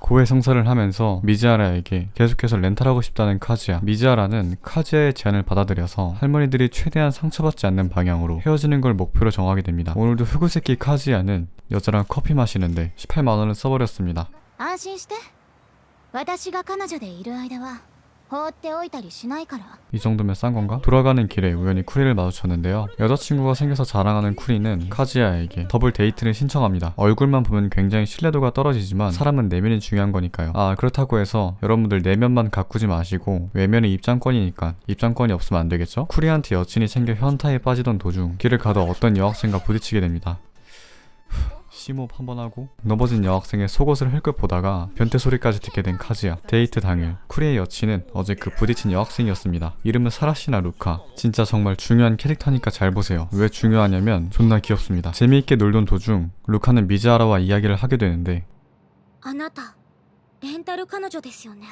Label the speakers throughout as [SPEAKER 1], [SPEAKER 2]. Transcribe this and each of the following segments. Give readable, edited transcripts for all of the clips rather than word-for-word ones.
[SPEAKER 1] 고해성사를 하면서 미즈하라에게 계속해서 렌탈하고 싶다는 카즈야. 미즈하라는 카즈야의 제안을 받아들여서 할머니들이 최대한 상처받지 않는 방향으로 헤어지는 걸 목표로 정하게 됩니다. 오늘도 흑우새끼 카즈야는 여자랑 커피 마시는데 18만원을 써버렸습니다.
[SPEAKER 2] 安心して私が彼女でいる間は放っておいたりしないから。
[SPEAKER 1] 이 정도면 싼 건가? 돌아가는 길에 우연히 쿠리를 마주쳤는데요. 여자친구가 생겨서 자랑하는 쿠리는 카즈야에게 더블 데이트를 신청합니다. 얼굴만 보면 굉장히 신뢰도가 떨어지지만 사람은 내면이 중요한 거니까요. 그렇다고 해서 여러분들 내면만 가꾸지 마시고 외면은 입장권이니까 입장권이 없으면 안 되겠죠? 쿠리한테 여친이 생겨 현타에 빠지던 도중 길을 가다 어떤 여학생과 부딪히게 됩니다. 심호흡 한번 하고 넘어진 여학생의 속옷을 흘끗 보다가 변태 소리까지 듣게 된 카즈야. 데이트 당일 쿠리의 여친은 어제 그 부딪힌 여학생이었습니다. 이름은 사라시나 루카. 진짜 정말 중요한 캐릭터니까 잘 보세요. 왜 중요하냐면 존나 귀엽습니다. 재미있게 놀던 도중 루카는 미즈하라와 이야기를 하게 되는데
[SPEAKER 2] あなたレンタル彼女ですよね。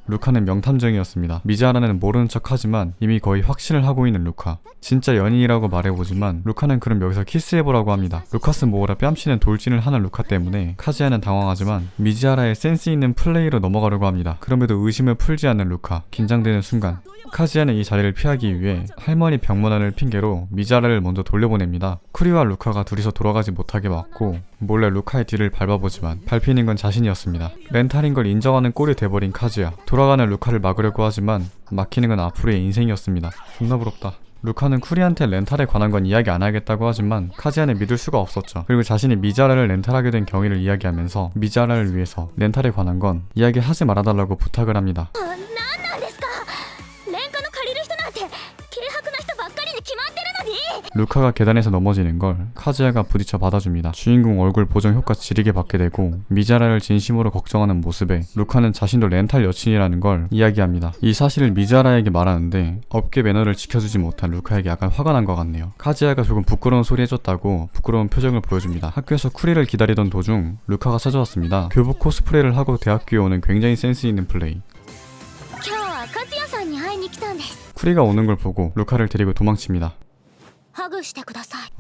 [SPEAKER 1] 루카는 명탐정이었습니다. 미즈하라는 모르는 척하지만 이미 거의 확신을 하고 있는 루카. 진짜 연인이라고 말해보지만 루카는 그럼 여기서 키스해보라고 합니다. 루카스 모으라 뺨치는 돌진을 하는 루카 때문에 카즈야는 당황하지만 미즈하라의 센스 있는 플레이로 넘어가려고 합니다. 그럼에도 의심을 풀지 않는 루카. 긴장되는 순간 카즈야는 이 자리를 피하기 위해 할머니 병문안을 핑계로 미즈하라를 먼저 돌려보냅니다. 쿠리와 루카가 둘이서 돌아가지 못하게 막고 몰래 루카의 뒤를 밟아보지만 밟히는 건 자신이었습니다. 렌탈인 걸 인정하는 꼴이 돼버린 카즈야. 돌아가는 루카를 막으려고 하지만 막히는 건 앞으로의 인생이었습니다. 존나 부럽다. 루카는 쿠리한테 렌탈에 관한 건 이야기 안 하겠다고 하지만 카즈야는 믿을 수가 없었죠. 그리고 자신이 미즈하라를 렌탈하게 된 경위를 이야기하면서 미즈하라를 위해서 렌탈에 관한 건 이야기하지 말아달라고 부탁을 합니다.
[SPEAKER 2] 何なんですか。レンカの借りる人なんて軽薄な人ばっかりに決まってるのに。
[SPEAKER 1] 루카가 계단에서 넘어지는 걸 카즈야가 부딪혀 받아줍니다. 주인공 얼굴 보정 효과 지리게 받게 되고 미즈하라를 진심으로 걱정하는 모습에 루카는 자신도 렌탈 여친이라는 걸 이야기합니다. 이 사실을 미즈하라에게 말하는데 업계 매너를 지켜주지 못한 루카에게 약간 화가 난 것 같네요. 카즈야가 조금 부끄러운 소리 해줬다고 부끄러운 표정을 보여줍니다. 학교에서 쿠리를 기다리던 도중 루카가 찾아왔습니다. 교복 코스프레를 하고 대학교에 오는 굉장히 센스 있는 플레이.
[SPEAKER 2] 今日は和也さんに会いに来たんです。
[SPEAKER 1] 쿠리가 오는 걸 보고 루카를 데리고 도망칩니다.
[SPEAKER 2] ハグしてください。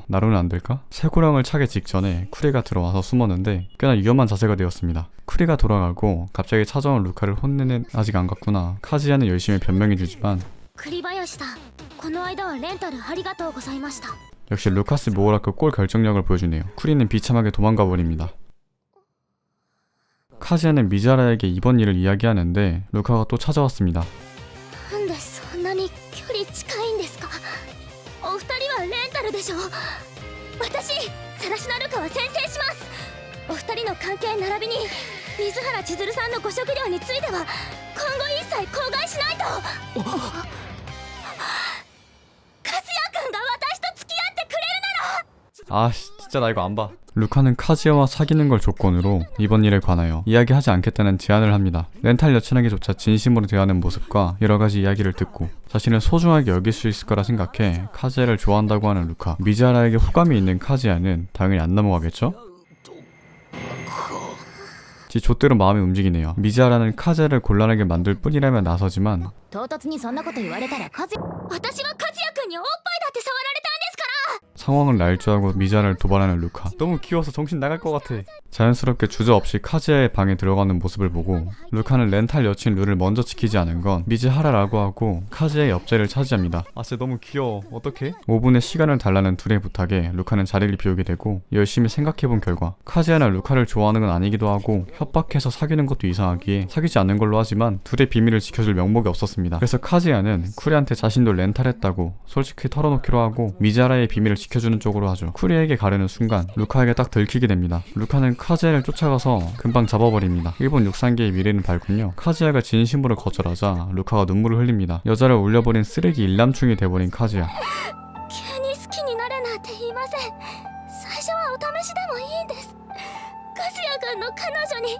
[SPEAKER 1] 나로는 안 될까? 쇠고랑을 차기 직전에 쿠리가 들어와서 숨었는데 꽤나 위험한 자세가 되었습니다. 쿠리가 돌아가고 갑자기 찾아온 루카를 혼내는 아직 안 갔구나. 카즈야는 열심히 변명해주지만
[SPEAKER 2] 栗林さん、この間はレンタルありがとうございました。
[SPEAKER 1] 역시 루카스 모우라크 골 결정력을 보여주네요. 쿠리는 비참하게 도망가 버립니다. 카즈야는 미즈하라에게 이번 일을 이야기하는데 루카가 또 찾아왔습니다.
[SPEAKER 2] なんでそんなに距離近いんですか。お二人はレンタルでしょ。私サラシナルカは宣誓します。お二人の関係並びに水原千鶴さんのご食料については今後一切口外しないと。和也君が私と付き合ってくれるなら。
[SPEAKER 1] 아씨 진짜 나 이거 안 봐. 루카는 카즈야와 사귀는 걸 조건으로 이번 일에 관하여 이야기하지 않겠다는 제안을 합니다. 렌탈 여친에게조차 진심으로 대하는 모습과 여러가지 이야기를 듣고 자신을 소중하게 여길 수 있을 거라 생각해 카즈야를 좋아한다고 하는 루카. 미즈하라에게 호감이 있는 카즈야는 당연히 안 넘어가겠죠? 지 좆대로 마음이 움직이네요. 미즈하라는 카즈야를 곤란하게 만들 뿐이라며 나서지만
[SPEAKER 2] 唐突にそんなこと言われたら私は和也君におっぱいだって触られたんですから。
[SPEAKER 1] 상황을 날조하고 미즈하라를 도발하는 루카. 너무 귀여워서 정신 나갈 것 같아. 자연스럽게 주저없이 카즈야의 방에 들어가는 모습을 보고 루카는 렌탈 여친 룰을 먼저 지키지 않은 건 미즈하라라고 하고 카즈야의 옆자리를 차지합니다. 아 진짜 너무 귀여워. 어떡해? 5분의 시간을 달라는 둘의 부탁에 루카는 자리를 비우게 되고 열심히 생각해본 결과 카즈야는 루카를 좋아하는 건 아니기도 하고 협박해서 사귀는 것도 이상하기에 사귀지 않는 걸로 하지만 둘의 비밀을 지켜줄 명목이 없었습니다. 그래서 카즈야는 쿠리한테 자신도 렌탈했다고 솔직히 털어놓기로 하고 미즈하라의 비밀을 지켜주는 쪽으로 하죠. 쿠리에게 가려는 순간 루카에게 딱 들키게 됩니다. 루카는 카즈야를 쫓아가서 금방 잡아버립니다. 일본 육상계의 미래는 밝군요. 카즈야가 진심으로 거절하자 루카가 눈물을 흘립니다. 여자를 울려버린 쓰레기 일남충이 돼버린 카즈야.
[SPEAKER 2] 急に好きになれなんて言いません。最初はお試しでもいいんです。和也君の彼女に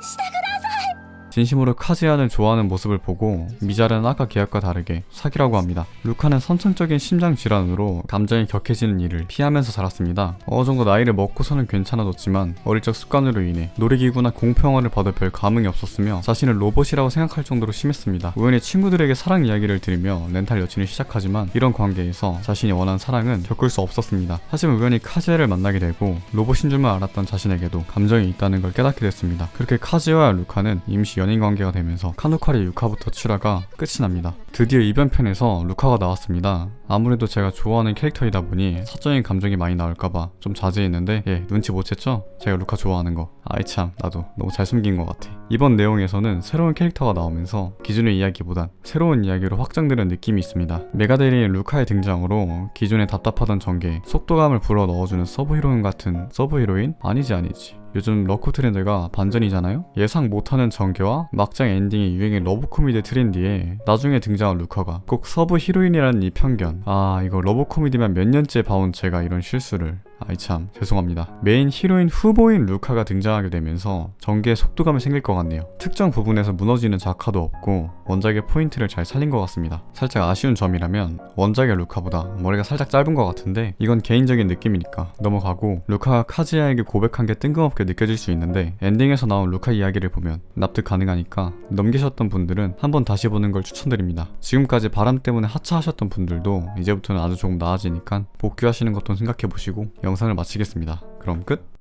[SPEAKER 2] してください。
[SPEAKER 1] 진심으로 카즈야를 좋아하는 모습을 보고 미자르는 아까 계약과 다르게 사귀라고 합니다. 루카는 선천적인 심장 질환으로 감정이 격해지는 일을 피하면서 자랐습니다. 어느 정도 나이를 먹고서는 괜찮아졌지만 어릴 적 습관으로 인해 놀이기구나 공포영화를 봐도 별 감흥이 없었으며 자신을 로봇이라고 생각할 정도로 심했습니다. 우연히 친구들에게 사랑 이야기를 들으며 렌탈 여친을 시작하지만 이런 관계에서 자신이 원한 사랑은 겪을 수 없었습니다. 하지만 우연히 카즈야를 만나게 되고 로봇인 줄만 알았던 자신에게도 감정이 있다는 걸 깨닫게 됐습니다. 그렇게 카즈야와 루카는 임시 연인 관계가 되면서 카누카리 유카부터 출하가 끝이 납니다. 드디어 이변편에서 루카가 나왔습니다. 아무래도 제가 좋아하는 캐릭터이다 보니 사적인 감정이 많이 나올까봐 좀 자제했는데 눈치 못 챘죠? 제가 루카 좋아하는 거. 아이 참, 나도 너무 잘 숨긴 것 같아. 이번 내용에서는 새로운 캐릭터가 나오면서 기존의 이야기보단 새로운 이야기로 확장되는 느낌이 있습니다. 메가데리인 루카의 등장으로 기존에 답답하던 전개에 속도감을 불어 넣어주는 서브히로인 같은 서브히로인? 아니지. 요즘 러코 트렌드가 반전이잖아요? 예상 못하는 전개와 막장 엔딩이 유행의 러브 코미디 트렌디에 나중에 등장한 루카가 꼭 서브 히로인이라는 이 편견. 이거 러브 코미디만 몇 년째 봐온 제가 이런 실수를. 아이 참, 죄송합니다. 메인 히로인 후보인 루카가 등장하게 되면서 전개에 속도감이 생길 것 같네요. 특정 부분에서 무너지는 작화도 없고 원작의 포인트를 잘 살린 것 같습니다. 살짝 아쉬운 점이라면 원작의 루카보다 머리가 살짝 짧은 것 같은데 이건 개인적인 느낌이니까 넘어가고, 루카가 카즈야에게 고백한 게 뜬금없게 느껴질 수 있는데 엔딩에서 나온 루카 이야기를 보면 납득 가능하니까 넘기셨던 분들은 한번 다시 보는 걸 추천드립니다. 지금까지 바람 때문에 하차하셨던 분들도 이제부터는 아주 조금 나아지니까 복귀하시는 것도 생각해보시고 영상을 마치겠습니다. 그럼 끝!